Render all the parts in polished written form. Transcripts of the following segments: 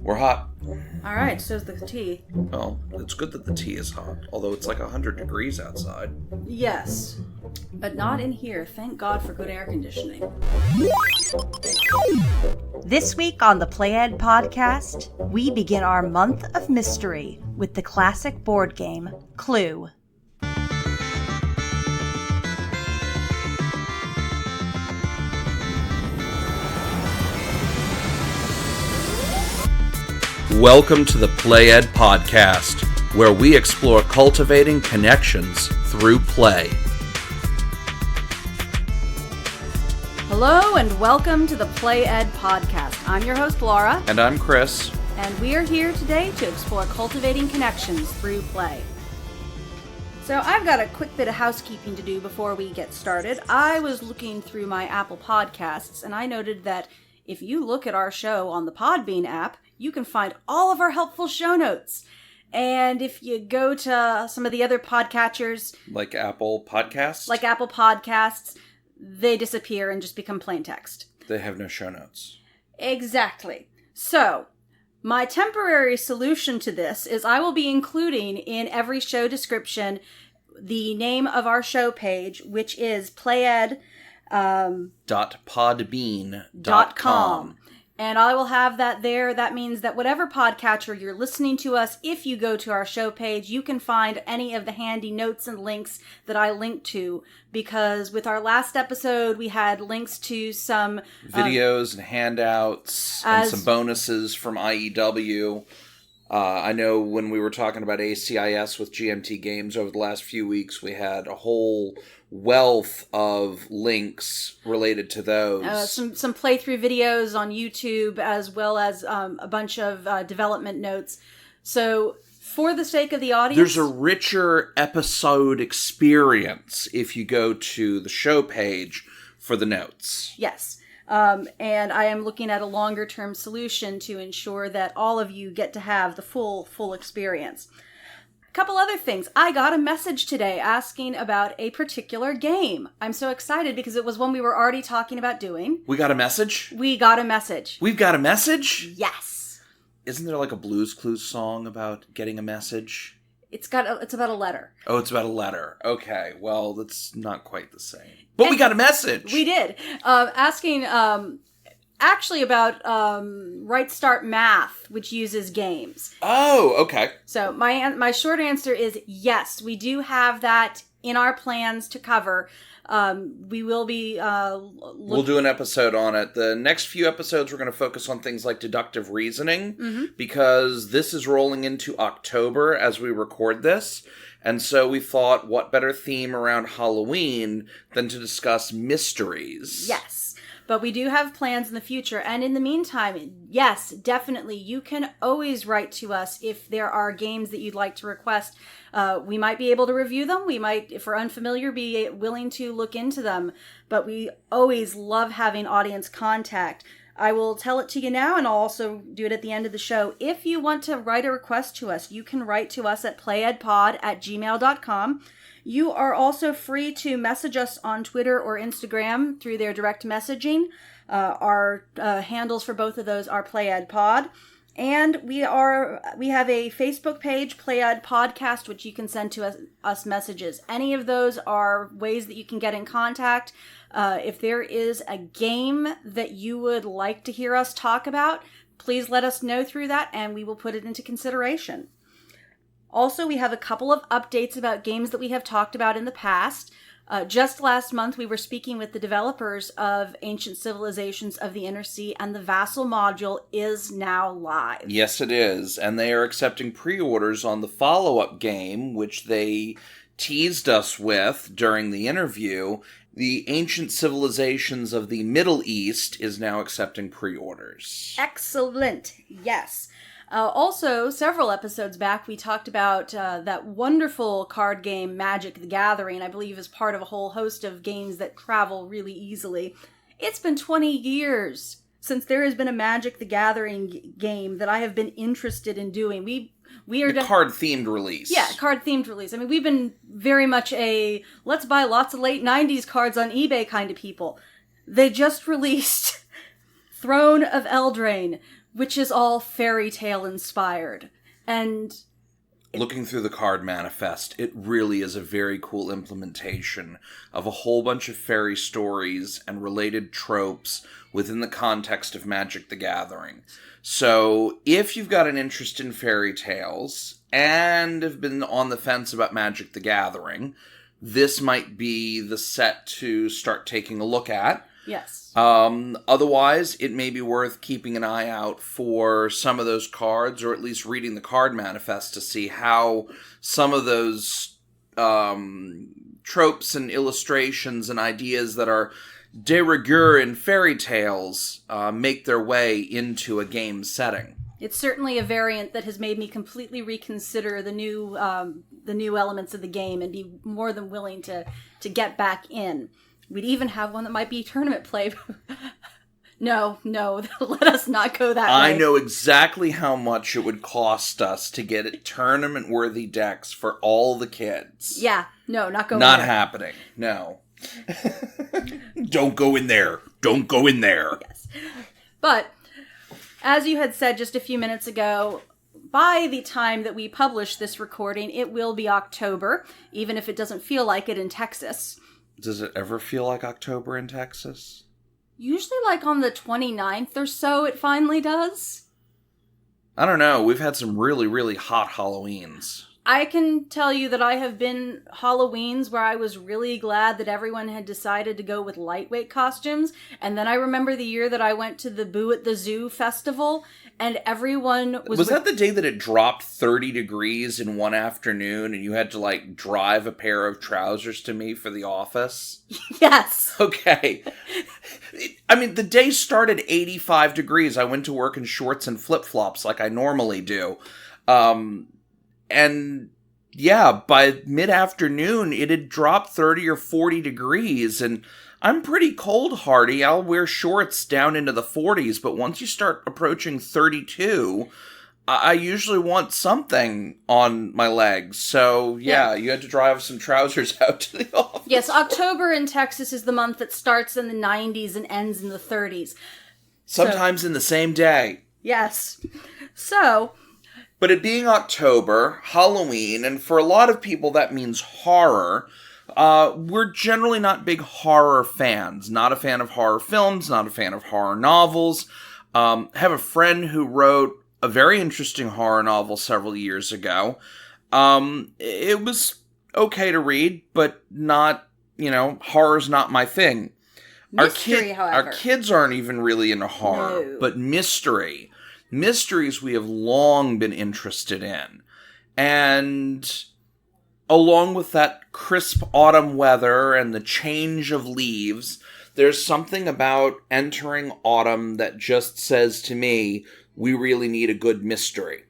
We're hot. Alright, so's the tea. Well, it's good that the tea is hot, although it's like 100 degrees outside. Yes, but not in here. Thank God for good air conditioning. This week on the Played podcast, we begin our month of mystery with the classic board game, Clue. Welcome to the Played podcast, where we explore cultivating connections through play. Hello and welcome to the Played podcast. I'm your host, Laura. And I'm Chris. And we are here today to explore cultivating connections through play. So I've got a quick bit of housekeeping to do before we get started. I was looking through my Apple Podcasts, and I noted that if you look at our show on the Podbean app, you can find all of our helpful show notes. And if you go to some of the other podcatchers, Like Apple Podcasts? they disappear and just become plain text. They have no show notes. Exactly. So, my temporary solution to this is I will be including in every show description the name of our show page, which is .podbean.com. And I will have that there. That means that whatever podcatcher you're listening to us, if you go to our show page, you can find any of the handy notes and links that I linked to. Because with our last episode, we had links to some videos and handouts and some bonuses from IEW. I know when we were talking about ACIS with GMT Games over the last few weeks, we had a whole wealth of links related to those. Some playthrough videos on YouTube, as well as a bunch of development notes. So, for the sake of the audience, there's a richer episode experience if you go to the show page for the notes. Yes. And I am looking at a longer-term solution to ensure that all of you get to have the full experience. A couple other things. I got a message today asking about a particular game. I'm so excited because it was one we were already talking about doing. We got a message? We got a message. We've got a message? Yes. Isn't there like a Blues Clues song about getting a message? It's about a letter. Oh, it's about a letter. Okay, well, that's not quite the same. But we got a message! We did. Asking, actually about Right Start Math, which uses games. Oh, okay. So my short answer is yes, we do have that in our plans to cover. We will be... we'll do an episode on it. The next few episodes, we're going to focus on things like deductive reasoning, because this is rolling into October as we record this. And so we thought, what better theme around Halloween than to discuss mysteries? Yes. But we do have plans in the future. And in the meantime, yes, definitely, you can always write to us if there are games that you'd like to request. We might be able to review them. We might, if we're unfamiliar, be willing to look into them. But we always love having audience contact. I will tell it to you now, and I'll also do it at the end of the show. If you want to write a request to us, you can write to us at playedpod@gmail.com. You are also free to message us on Twitter or Instagram through their direct messaging. Our handles for both of those are playedpod. And we have a Facebook page, Played Podcast, which you can send to us messages. Any of those are ways that you can get in contact. If there is a game that you would like to hear us talk about, please let us know through that, and we will put it into consideration. Also, we have a couple of updates about games that we have talked about in the past. Just last month, we were speaking with the developers of Ancient Civilizations of the Inner Sea, and the Vassal module is now live. Yes, it is. And they are accepting pre-orders on the follow-up game, which they teased us with during the interview. The Ancient Civilizations of the Middle East is now accepting pre-orders. Excellent. Yes. Also, several episodes back, we talked about that wonderful card game, Magic the Gathering, I believe is part of a whole host of games that travel really easily. It's been 20 years since there has been a Magic the Gathering game that I have been interested in doing. We are card-themed release. Yeah, card-themed release. I mean, we've been very much a let's buy lots of late 90s cards on eBay kind of people. They just released Throne of Eldraine, which is all fairy tale inspired. And looking through the card manifest, it really is a very cool implementation of a whole bunch of fairy stories and related tropes within the context of Magic the Gathering. So, if you've got an interest in fairy tales and have been on the fence about Magic the Gathering, this might be the set to start taking a look at. yes. Otherwise, it may be worth keeping an eye out for some of those cards, or at least reading the card manifest to see how some of those tropes and illustrations and ideas that are de rigueur in fairy tales make their way into a game setting. It's certainly a variant that has made me completely reconsider the new elements of the game and be more than willing to get back in. We'd even have one that might be tournament play. No, let us not go that way. I know exactly how much it would cost us to get tournament-worthy decks for all the kids. Yeah, no, not going Not there. happening, no. Don't go in there. Don't go in there. Yes. But, as you had said just a few minutes ago, by the time that we publish this recording, it will be October, even if it doesn't feel like it in Texas. Does it ever feel like October in Texas? Usually like on the 29th or so, it finally does. I don't know. We've had some really, really hot Halloweens. I can tell you that I have been Halloweens where I was really glad that everyone had decided to go with lightweight costumes. And then I remember the year that I went to the Boo at the Zoo festival and everyone was... that the day that it dropped 30 degrees in one afternoon and you had to, drive a pair of trousers to me for the office? Yes. Okay. The day started 85 degrees. I went to work in shorts and flip-flops like I normally do. And yeah, by mid-afternoon, it had dropped 30 or 40 degrees, and I'm pretty cold hardy. I'll wear shorts down into the 40s, but once you start approaching 32, I usually want something on my legs. So yeah, you had to drive some trousers out to the office. Yes, October in Texas is the month that starts in the 90s and ends in the 30s. Sometimes in the same day. Yes. So... But it being October, Halloween, and for a lot of people that means horror, we're generally not big horror fans. Not a fan of horror films, not a fan of horror novels. Have a friend who wrote a very interesting horror novel several years ago. It was okay to read, but not, horror's not my thing. Mystery, however. Our kids aren't even really into horror, No. but mystery. Mysteries we have long been interested in. And along with that crisp autumn weather and the change of leaves, there's something about entering autumn that just says to me, we really need a good mystery.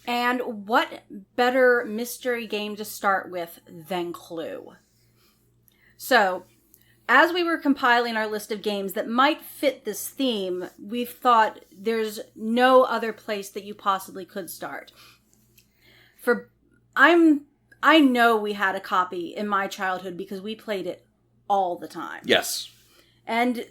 And what better mystery game to start with than Clue? So, as we were compiling our list of games that might fit this theme, we've thought there's no other place that you possibly could start. I know we had a copy in my childhood because we played it all the time. Yes. And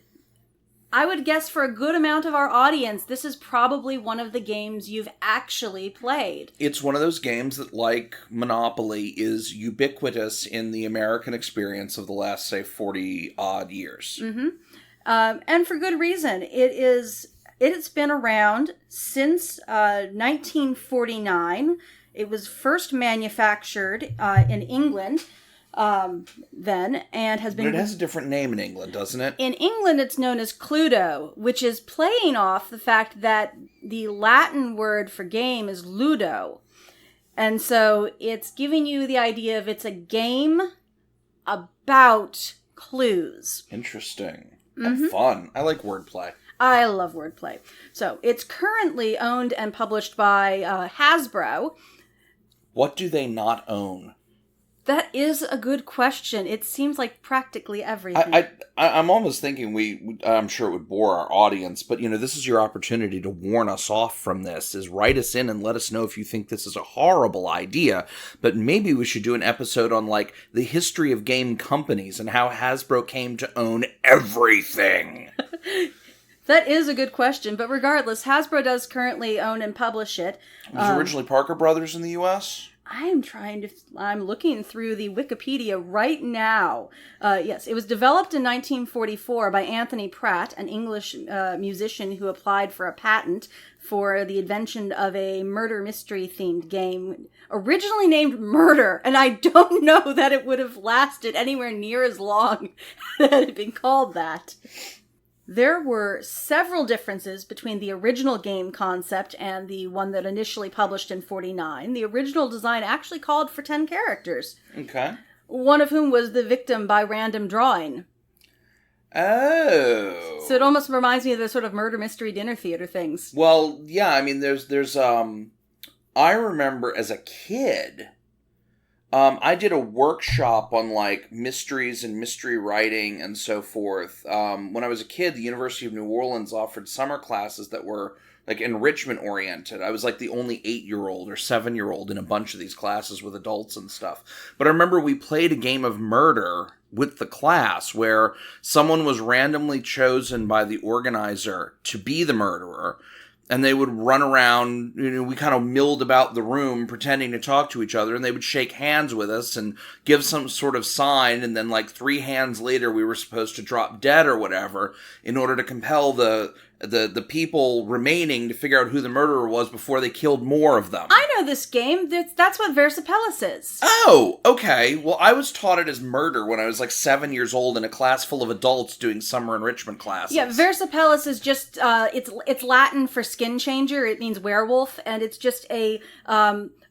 I would guess for a good amount of our audience, this is probably one of the games you've actually played. It's one of those games that, like Monopoly, is ubiquitous in the American experience of the last, say, 40-odd years. Mm-hmm. And for good reason. It has been around since 1949. It was first manufactured in England then, and has been... But it has a different name in England, doesn't it? In England, it's known as Cluedo, which is playing off the fact that the Latin word for game is ludo. And so it's giving you the idea of it's a game about clues. Interesting. Mm-hmm. And fun. I like wordplay. I love wordplay. So it's currently owned and published by Hasbro. What do they not own? That is a good question. It seems like practically everything. I'm almost thinking I'm sure it would bore our audience, but this is your opportunity to warn us off from this, is write us in and let us know if you think this is a horrible idea, but maybe we should do an episode on the history of game companies and how Hasbro came to own everything. That is a good question, but regardless, Hasbro does currently own and publish it. It was originally Parker Brothers in the U.S.? I'm looking through the Wikipedia right now. Yes, it was developed in 1944 by Anthony Pratt, an English musician who applied for a patent for the invention of a murder mystery themed game, originally named Murder, and I don't know that it would have lasted anywhere near as long had it been called that. There were several differences between the original game concept and the one that initially published in 49. The original design actually called for 10 characters. Okay. One of whom was the victim by random drawing. Oh. So it almost reminds me of the sort of murder mystery dinner theater things. Well, yeah, I mean, there's I remember as a kid, I did a workshop on, like, mysteries and mystery writing and so forth. When I was a kid, the University of New Orleans offered summer classes that were, like, enrichment-oriented. I was, like, the only 8-year-old or 7-year-old in a bunch of these classes with adults and stuff. But I remember we played a game of murder with the class where someone was randomly chosen by the organizer to be the murderer. And they would run around, we kind of milled about the room pretending to talk to each other, and they would shake hands with us and give some sort of sign, and then like 3 hands later we were supposed to drop dead or whatever in order to compel the people remaining to figure out who the murderer was before they killed more of them. I know this game. That's what Versipellis is. Oh, okay. Well, I was taught it as murder when I was like 7 years old in a class full of adults doing summer enrichment classes. Yeah, Versipellis is just, it's Latin for skin changer. It means werewolf, and it's just a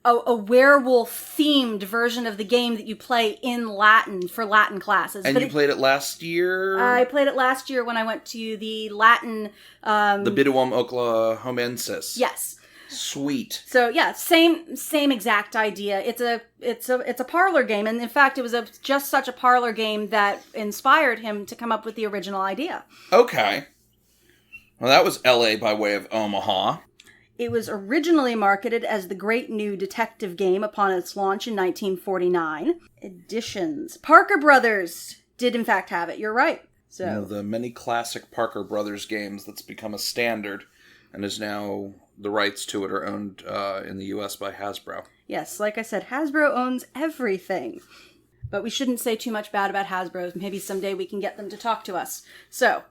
werewolf-themed version of the game that you play in Latin for Latin classes. And you played it last year? I played it last year when I went to the Latin... the Biduum Oklahomensis. Yes. Sweet. So yeah, same exact idea. It's a parlor game, and in fact, it was just such a parlor game that inspired him to come up with the original idea. Okay. Well, that was L.A. by way of Omaha. It was originally marketed as the Great New Detective Game upon its launch in 1949. Editions. Parker Brothers did in fact have it. You're right. So one of the many classic Parker Brothers games that's become a standard and is now the rights to it are owned in the U.S. by Hasbro. Yes, like I said, Hasbro owns everything. But we shouldn't say too much bad about Hasbro. Maybe someday we can get them to talk to us. So,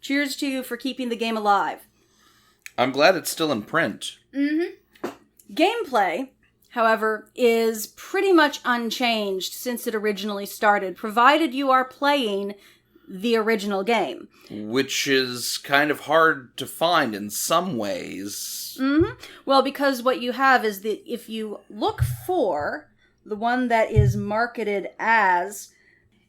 cheers to you for keeping the game alive. I'm glad it's still in print. Mm-hmm. Gameplay, however, is pretty much unchanged since it originally started, provided you are playing the original game. Which is kind of hard to find in some ways. Mm-hmm. Well, because what you have is that if you look for the one that is marketed as...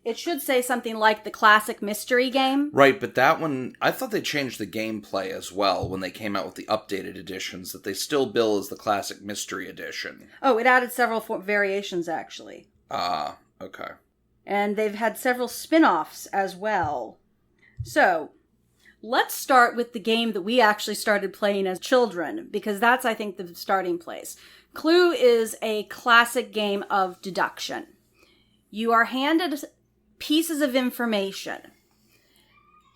It should say something like the classic mystery game. Right, but that one, I thought they changed the gameplay as well when they came out with the updated editions, that they still bill as the classic mystery edition. Oh, it added several variations, actually. Ah, okay. And they've had several spin-offs as well. So, let's start with the game that we actually started playing as children, because that's, I think, the starting place. Clue is a classic game of deduction. You are handed pieces of information.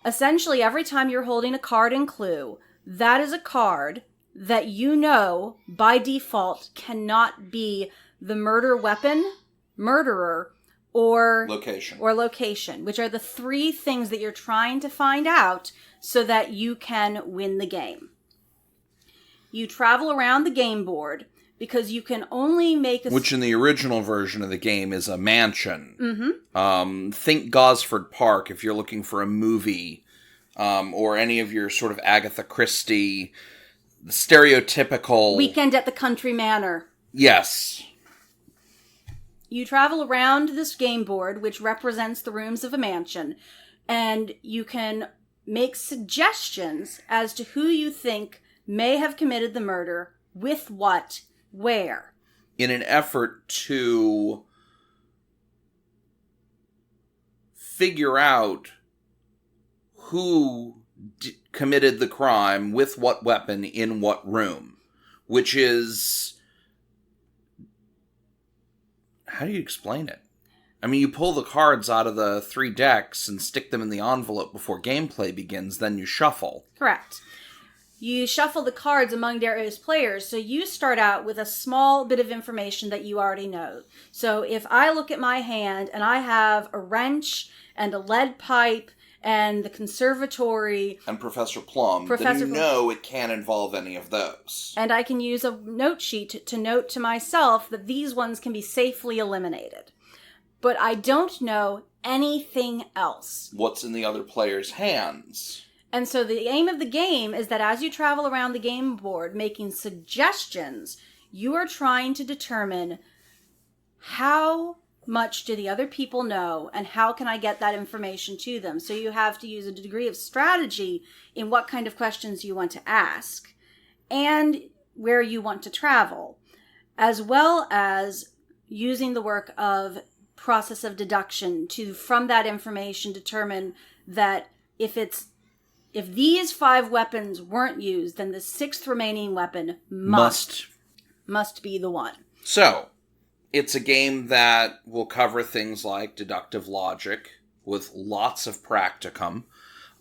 Essentially, every time you're holding a card in Clue, that is a card that you know, by default, cannot be the murder weapon, murderer, or location, which are the 3 things that you're trying to find out so that you can win the game. You travel around the game board because you can only make a... Which in the original version of the game is a mansion. Mm-hmm. Think Gosford Park if you're looking for a movie, or any of your sort of Agatha Christie, stereotypical... Weekend at the Country Manor. Yes. You travel around this game board, which represents the rooms of a mansion, and you can make suggestions as to who you think may have committed the murder, with what, where. In an effort to figure out who committed the crime, with what weapon, in what room. Which is... How do you explain it? I mean, you pull the cards out of the 3 decks and stick them in the envelope before gameplay begins, then you shuffle. Correct. You shuffle the cards among various players, so you start out with a small bit of information that you already know. So if I look at my hand and I have a wrench and a lead pipe and the conservatory... And Professor Plum, then you know it can't involve any of those. And I can use a note sheet to note to myself that these ones can be safely eliminated. But I don't know anything else. What's in the other player's hands? And so the aim of the game is that as you travel around the game board making suggestions, you are trying to determine how much do the other people know and how can I get that information to them. So you have to use a degree of strategy in what kind of questions you want to ask and where you want to travel, as well as using the work of process of deduction to, from that information, determine that if these 5 weapons weren't used, then the 6th remaining weapon must be the one. So, it's a game that will cover things like deductive logic with lots of practicum,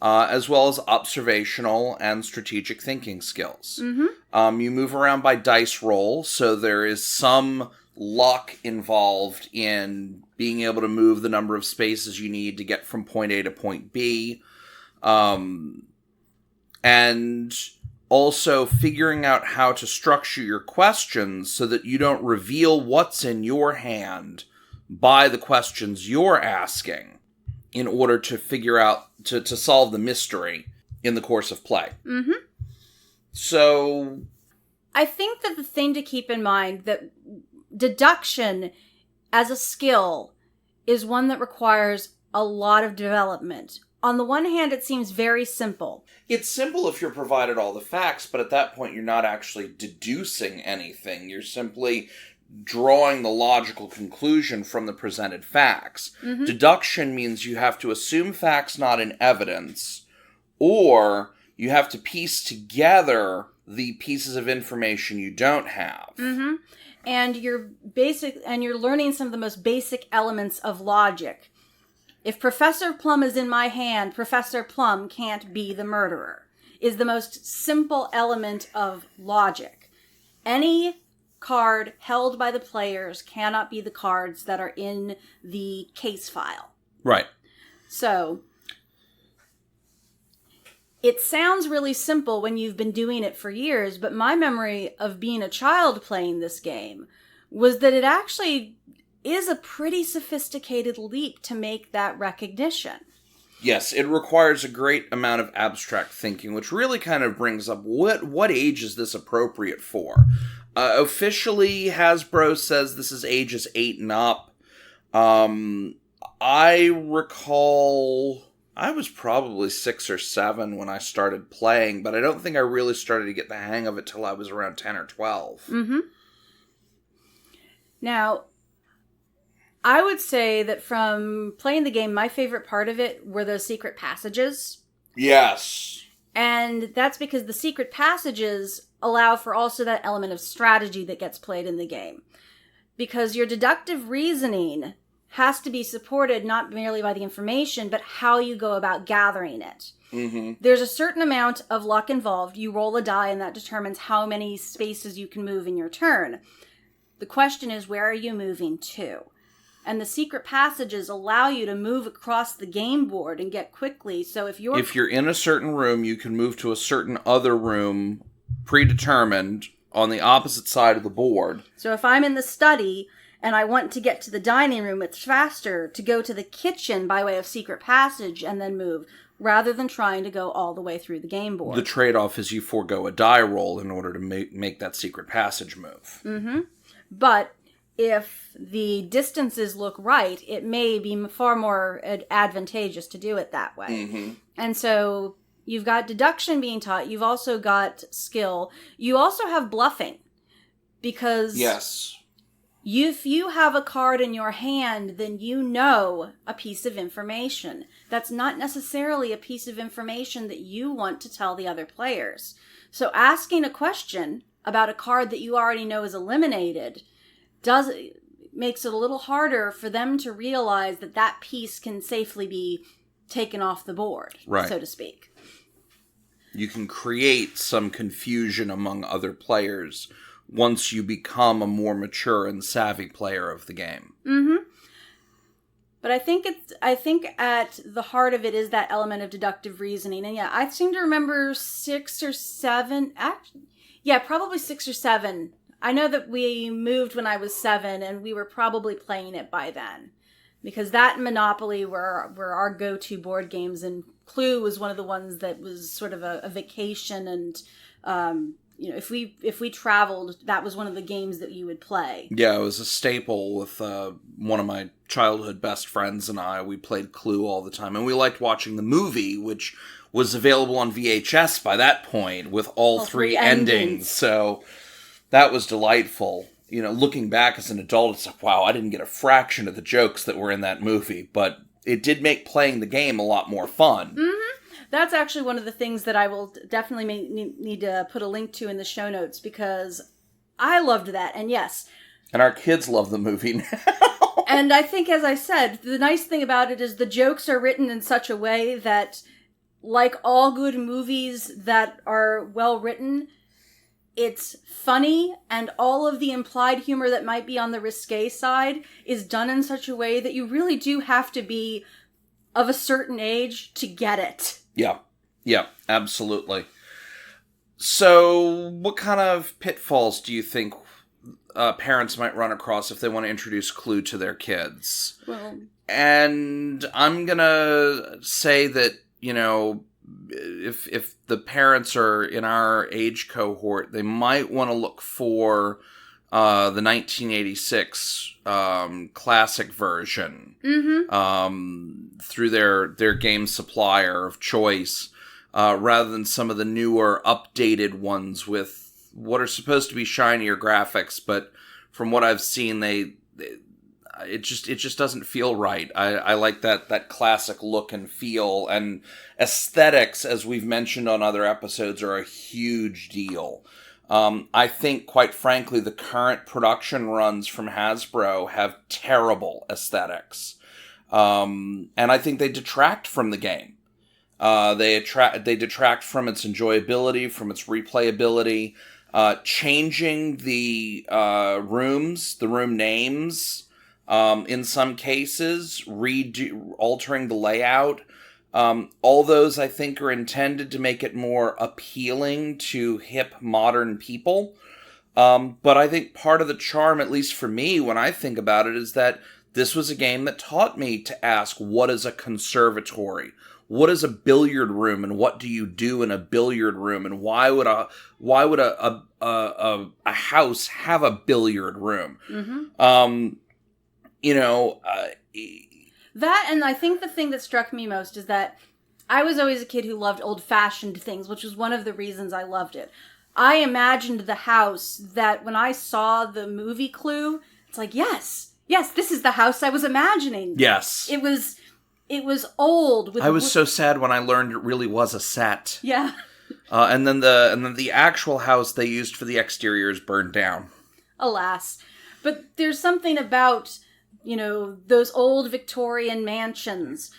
as well as observational and strategic thinking skills. Mm-hmm. You move around by dice roll, so there is some luck involved in being able to move the number of spaces you need to get from point A to point B. And also figuring out how to structure your questions so that you don't reveal what's in your hand by the questions you're asking in order to figure out, to solve the mystery in the course of play. Mm-hmm. So... I think that the thing to keep in mind that deduction as a skill is one that requires a lot of development. On the one hand, it seems very simple. It's simple if you're provided all the facts, but at that point you're not actually deducing anything. You're simply drawing the logical conclusion from the presented facts. Mm-hmm. Deduction means you have to assume facts not in evidence, or you have to piece together the pieces of information you don't have. Mm-hmm. And you're learning some of the most basic elements of logic. If Professor Plum is in my hand, Professor Plum can't be the murderer, is the most simple element of logic. Any card held by the players cannot be the cards that are in the case file. Right. So, it sounds really simple when you've been doing it for years, but my memory of being a child playing this game was that it actually is a pretty sophisticated leap to make that recognition. Yes, it requires a great amount of abstract thinking, which really kind of brings up what age is this appropriate for? Officially, Hasbro says this is ages 8 and up. I recall I was probably 6 or 7 when I started playing, but I don't think I really started to get the hang of it till I was around 10 or 12. Mm-hmm. Now, I would say that from playing the game, my favorite part of it were those secret passages. Yes. And that's because the secret passages allow for also that element of strategy that gets played in the game. Because your deductive reasoning has to be supported not merely by the information, but how you go about gathering it. Mm-hmm. There's a certain amount of luck involved. You roll a die and that determines how many spaces you can move in your turn. The question is, where are you moving to? And the secret passages allow you to move across the game board and get quickly. So if you're in a certain room, you can move to a certain other room predetermined on the opposite side of the board. So if I'm in the study and I want to get to the dining room, it's faster to go to the kitchen by way of secret passage and then move, rather than trying to go all the way through the game board. The trade-off is you forego a die roll in order to make that secret passage move. Mm-hmm. But if the distances look right, it may be far more advantageous to do it that way. Mm-hmm. And so you've got deduction being taught. You've also got skill. You also have bluffing. Because yes, if you have a card in your hand, then you know a piece of information. That's not necessarily a piece of information that you want to tell the other players. So asking a question about a card that you already know is eliminated makes it a little harder for them to realize that that piece can safely be taken off the board, so to speak. You can create some confusion among other players once you become a more mature and savvy player of the game. Mm-hmm. But I think at the heart of it is that element of deductive reasoning. And yeah, I seem to remember 6 or 7. Probably 6 or 7. I know that we moved when I was 7, and we were probably playing it by then. Because that and Monopoly were our go-to board games, and Clue was one of the ones that was sort of a vacation, and if we traveled, that was one of the games that you would play. Yeah, it was a staple with one of my childhood best friends and I. We played Clue all the time, and we liked watching the movie, which was available on VHS by that point with all three endings. So that was delightful. Looking back as an adult, it's like, wow, I didn't get a fraction of the jokes that were in that movie, but it did make playing the game a lot more fun. Mm-hmm. That's actually one of the things that I will definitely need to put a link to in the show notes, because I loved that, and yes. And our kids love the movie now. And I think, as I said, the nice thing about it is the jokes are written in such a way that, like all good movies that are well written, it's funny, and all of the implied humor that might be on the risque side is done in such a way that you really do have to be of a certain age to get it. Yeah, absolutely. So, what kind of pitfalls do you think parents might run across if they want to introduce Clue to their kids? Well, and I'm gonna say that, if the parents are in our age cohort, they might want to look for the 1986 classic version through their game supplier of choice, rather than some of the newer, updated ones with what are supposed to be shinier graphics, but from what I've seen, it just doesn't feel right. I like that classic look and feel, and aesthetics, as we've mentioned on other episodes, are a huge deal. I think, quite frankly, the current production runs from Hasbro have terrible aesthetics. And I think they detract from the game. They detract from its enjoyability, from its replayability, changing the room names, in some cases, altering the layout. All those, I think, are intended to make it more appealing to hip, modern people. But I think part of the charm, at least for me, when I think about it, is that this was a game that taught me to ask, what is a conservatory? What is a billiard room, and what do you do in a billiard room, and why would a house have a billiard room? Mm-hmm. That, and I think the thing that struck me most is that I was always a kid who loved old-fashioned things, which was one of the reasons I loved it. I imagined the house that when I saw the movie Clue, it's like, yes, this is the house I was imagining. Yes. It was old. I was so sad when I learned it really was a set. Yeah. And then the actual house they used for the exteriors burned down. Alas. But there's something about, those old Victorian mansions,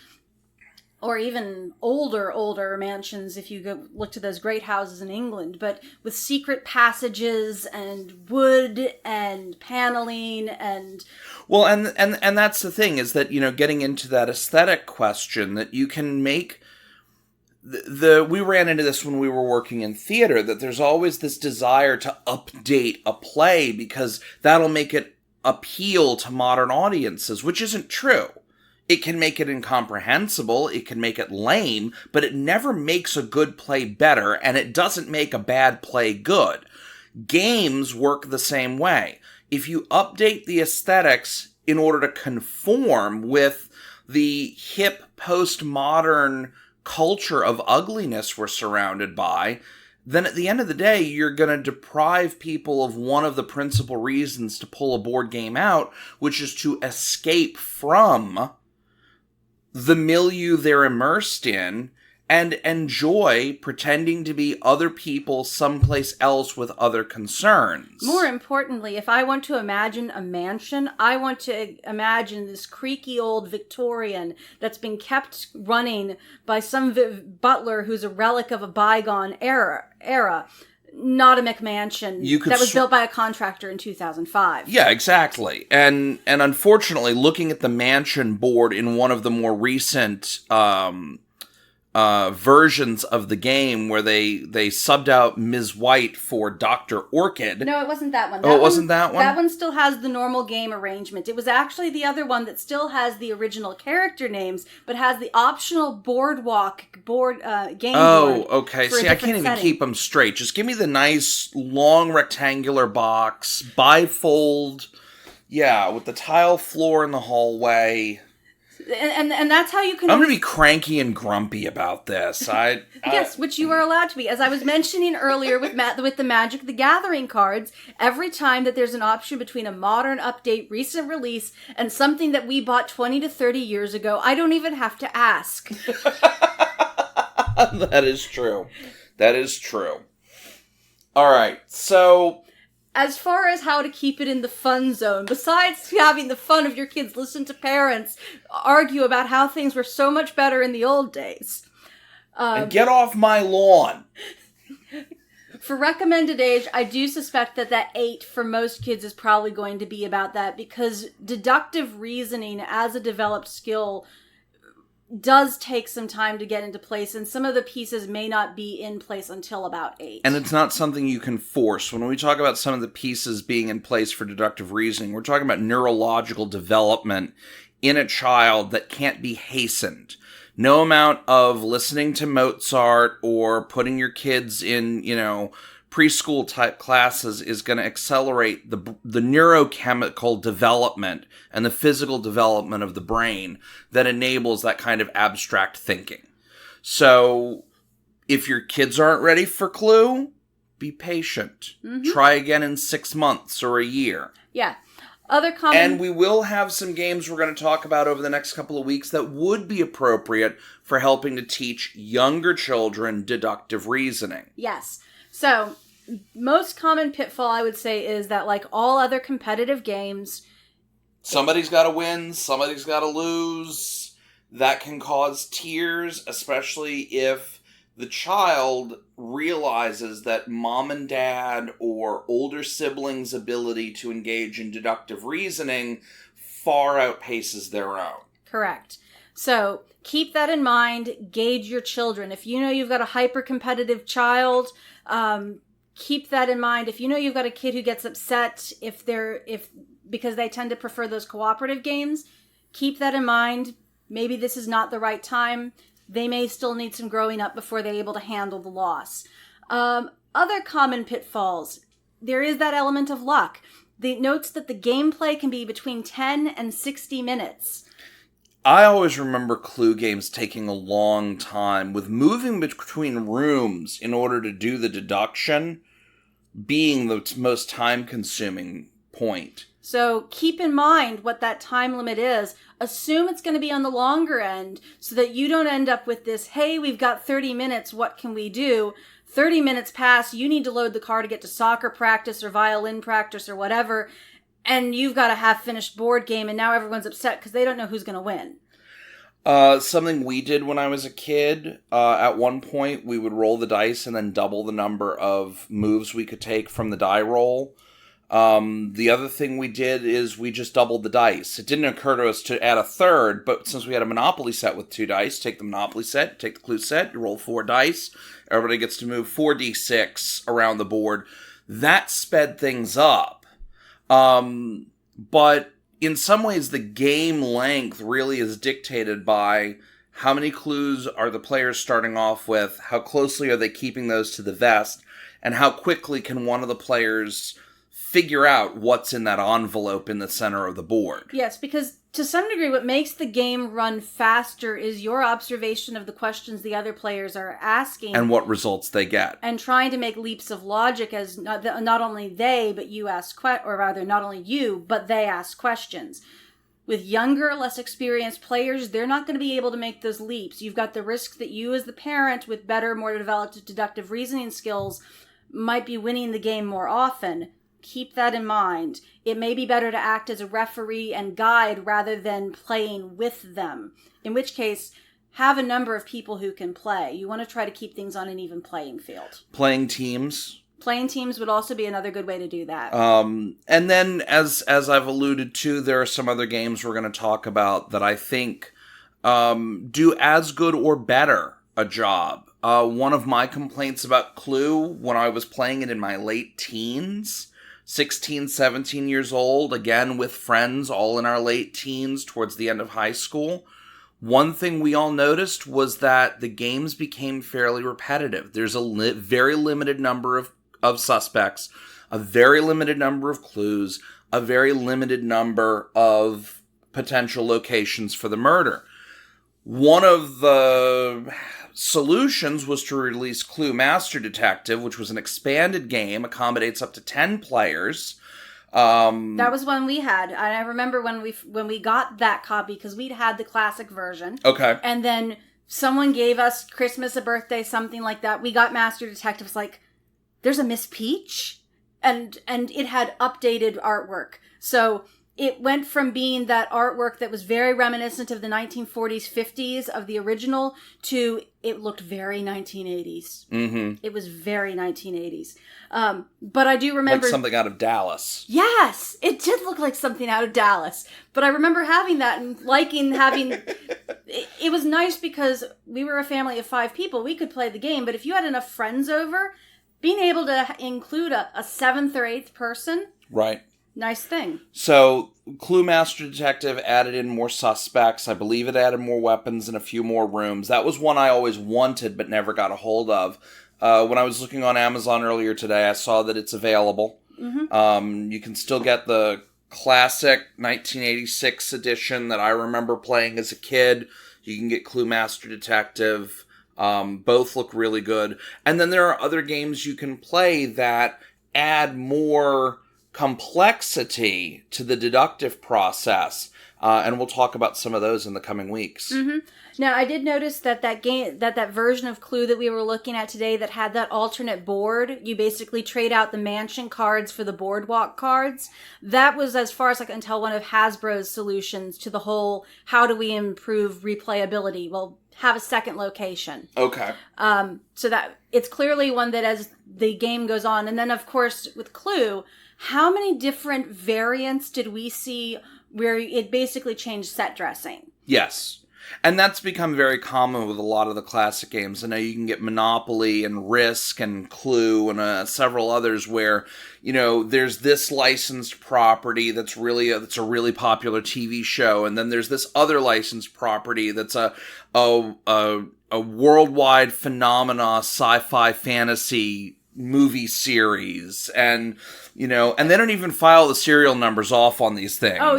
or even older mansions if you go look to those great houses in England, but with secret passages and wood and paneling and... Well, and that's the thing, is that, getting into that aesthetic question, that you can make... we ran into this when we were working in theater, that there's always this desire to update a play because that'll make it appeal to modern audiences, which isn't true. It can make it incomprehensible, it can make it lame, but it never makes a good play better, and it doesn't make a bad play good. Games work the same way. If you update the aesthetics in order to conform with the hip, postmodern culture of ugliness we're surrounded by, then at the end of the day, you're going to deprive people of one of the principal reasons to pull a board game out, which is to escape from the milieu they're immersed in and enjoy pretending to be other people someplace else with other concerns. More importantly, if I want to imagine a mansion, I want to imagine this creaky old Victorian that's been kept running by some butler who's a relic of a bygone era. Not a McMansion that was built by a contractor in 2005. Yeah, exactly. And unfortunately, looking at the mansion board in one of the more recent versions of the game where they subbed out Ms. White for Dr. Orchid. No, it wasn't that one. It wasn't that one? That one still has the normal game arrangement. It was actually the other one that still has the original character names, but has the optional game board. Oh, okay. See, I can't even keep them straight. Just give me the nice, long, rectangular box, bifold, with the tile floor in the hallway. And that's how you can... I'm going to be cranky and grumpy about this. Yes, which you are allowed to be. As I was mentioning earlier with the Magic the Gathering cards, every time that there's an option between a modern update, recent release, and something that we bought 20 to 30 years ago, I don't even have to ask. That is true. That is true. All right, so... As far as how to keep it in the fun zone, besides having the fun of your kids listen to parents argue about how things were so much better in the old days. And get off my lawn. For recommended age, I do suspect that 8 for most kids is probably going to be about that, because deductive reasoning as a developed skill does take some time to get into place, and some of the pieces may not be in place until about 8. And it's not something you can force. When we talk about some of the pieces being in place for deductive reasoning, we're talking about neurological development in a child that can't be hastened. No amount of listening to Mozart or putting your kids in, preschool type classes is going to accelerate the neurochemical development and the physical development of the brain that enables that kind of abstract thinking. So if your kids aren't ready for Clue, be patient. Mm-hmm. Try again in 6 months or a year. Yeah. Other common... And we will have some games we're going to talk about over the next couple of weeks that would be appropriate for helping to teach younger children deductive reasoning. Yes. So, most common pitfall, I would say, is that, like all other competitive games... Somebody's got to win, somebody's got to lose. That can cause tears, especially if the child realizes that mom and dad or older siblings' ability to engage in deductive reasoning far outpaces their own. Correct. So, keep that in mind. Gauge your children. If you know you've got a hyper-competitive child... keep that in mind. If you know you've got a kid who gets upset because they tend to prefer those cooperative games, keep that in mind. Maybe this is not the right time. They may still need some growing up before they're able to handle the loss. Other common pitfalls. There is that element of luck. It notes that the gameplay can be between 10 and 60 minutes. I always remember Clue games taking a long time, with moving between rooms in order to do the deduction being the most time-consuming point. So keep in mind what that time limit is. Assume it's going to be on the longer end so that you don't end up with this, hey, we've got 30 minutes, what can we do? 30 minutes pass, you need to load the car to get to soccer practice or violin practice or whatever, and you've got a half-finished board game, and now everyone's upset because they don't know who's going to win. Something we did when I was a kid, at one point, we would roll the dice and then double the number of moves we could take from the die roll. The other thing we did is we just doubled the dice. It didn't occur to us to add a third, but since we had a Monopoly set with 2 dice, take the Monopoly set, take the Clue set, you roll 4 dice, everybody gets to move 4d6 around the board. That sped things up. But in some ways, the game length really is dictated by how many clues are the players starting off with, how closely are they keeping those to the vest, and how quickly can one of the players figure out what's in that envelope in the center of the board. Yes, because to some degree, what makes the game run faster is your observation of the questions the other players are asking. And what results they get. And trying to make leaps of logic as not only they, but you ask, or rather not only you, but they ask questions. With younger, less experienced players, they're not going to be able to make those leaps. You've got the risk that you as the parent with better, more developed deductive reasoning skills might be winning the game more often. Keep that in mind. It may be better to act as a referee and guide rather than playing with them. In which case, have a number of people who can play. You want to try to keep things on an even playing field. Playing teams. Playing teams would also be another good way to do that. And then, as I've alluded to, there are some other games we're going to talk about that I think do as good or better a job. One of my complaints about Clue, when I was playing it in my late teens, 16, 17 years old, again with friends, all in our late teens, towards the end of high school, one thing we all noticed was that the games became fairly repetitive. There's a very limited number of suspects, a very limited number of clues, a very limited number of potential locations for the murder. One of the solutions was to release Clue Master Detective, which was an expanded game, accommodates up to 10 players. That was one we had. And I remember when we got that copy, because we'd had the classic version. Okay. And then someone gave us Christmas, a birthday, something like that. We got Master Detective. It's like, there's a Miss Peach, and it had updated artwork. So it went from being that artwork that was very reminiscent of the 1940s, 50s of the original to it looked very 1980s. Mm-hmm. It was very 1980s. But I do remember... Like something out of Dallas. Yes! It did look like something out of Dallas. But I remember having that and liking having... It was nice because we were a family of 5 people. We could play the game. But if you had enough friends over... Being able to include a 7th or 8th person, right? Nice thing. So, Clue Master Detective added in more suspects. I believe it added more weapons and a few more rooms. That was one I always wanted but never got a hold of. When I was looking on Amazon earlier today, I saw that it's available. Mm-hmm. You can still get the classic 1986 edition that I remember playing as a kid. You can get Clue Master Detective. Both look really good. And then there are other games you can play that add more complexity to the deductive process. And we'll talk about some of those in the coming weeks. Mm-hmm. Now, I did notice that that version of Clue that we were looking at today that had that alternate board, you basically trade out the mansion cards for the boardwalk cards. That was, as far as I can tell, one of Hasbro's solutions to the whole, how do we improve replayability? Well, have a second location. Okay. So that it's clearly one that as the game goes on. And then, of course, with Clue, how many different variants did we see where it basically changed set dressing? Yes. And that's become very common with a lot of the classic games. I know you can get Monopoly and Risk and Clue and several others where, you know, there's this licensed property that's a really popular TV show, and then there's this other licensed property that's a worldwide phenomena, sci-fi fantasy movie series, and you know, and they don't even file the serial numbers off on these things. Oh,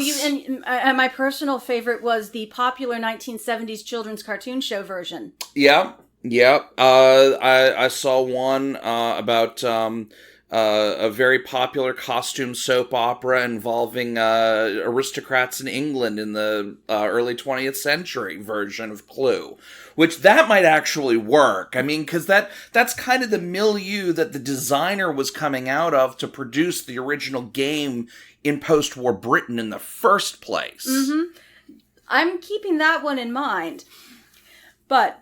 and my personal favorite was the popular 1970s children's cartoon show version. Yeah. I saw one about a very popular costume soap opera involving aristocrats in England in the early 20th century version of Clue, which that might actually work. I mean, because that's kind of the milieu that the designer was coming out of to produce the original game in post-war Britain in the first place. Mm-hmm. I'm keeping that one in mind. But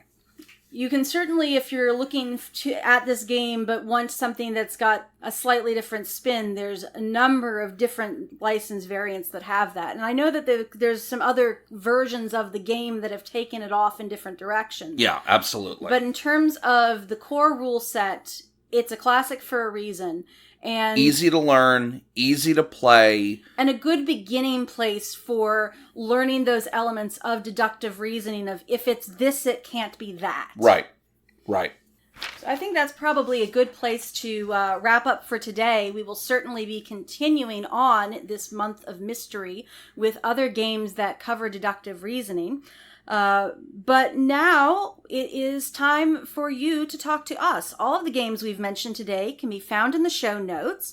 you can certainly, if you're looking at this game but want something that's got a slightly different spin, there's a number of different license variants that have that. And I know that there's some other versions of the game that have taken it off in different directions. Yeah, absolutely. But in terms of the core rule set, it's a classic for a reason. And easy to learn, easy to play. And a good beginning place for learning those elements of deductive reasoning of if it's this, it can't be that. Right. So I think that's probably a good place to wrap up for today. We will certainly be continuing on this month of mystery with other games that cover deductive reasoning. But now it is time for you to talk to us. All of the games we've mentioned today can be found in the show notes.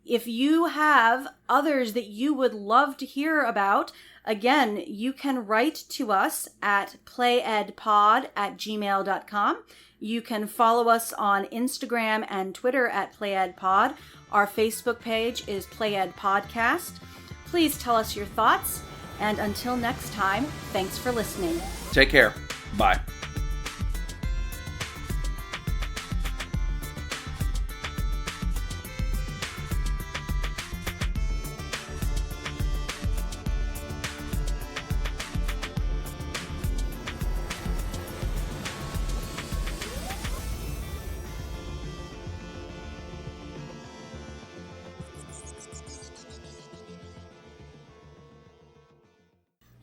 If you have others that you would love to hear about, again, you can write to us at playedpod@gmail.com. You can follow us on Instagram and Twitter at playedpod. Our Facebook page is Played Podcast. Please tell us your thoughts. And until next time, thanks for listening. Take care. Bye.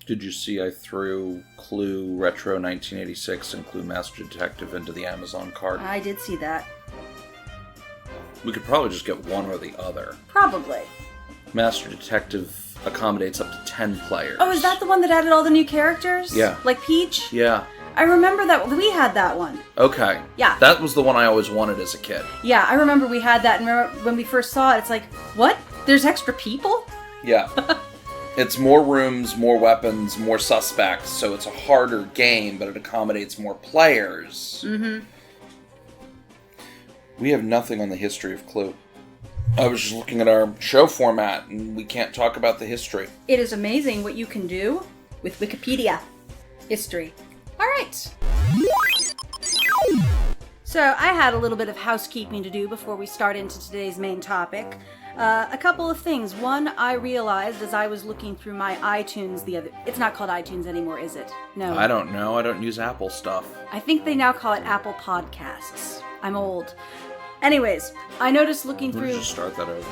Did you see I threw Clue Retro 1986 and Clue Master Detective into the Amazon cart? I did see that. We could probably just get one or the other. Probably. Master Detective accommodates up to 10 players. Oh, is that the one that added all the new characters? Yeah. Like Peach? Yeah. I remember that. We had that one. Okay. Yeah. That was the one I always wanted as a kid. Yeah, I remember we had that, and remember when we first saw it, it's like, what? There's extra people? Yeah. It's more rooms, more weapons, more suspects, so it's a harder game, but it accommodates more players. Mm-hmm. We have nothing on the history of Clue. I was just looking at our show format, and we can't talk about the history. It is amazing what you can do with Wikipedia history. All right. So I had a little bit of housekeeping to do before we start into today's main topic. A couple of things. One, I realized as I was looking through my iTunes it's not called iTunes anymore, is it? No. I don't know. I don't use Apple stuff. I think they now call it Apple Podcasts. I'm old. Anyways, I noticed looking through... Just start that over.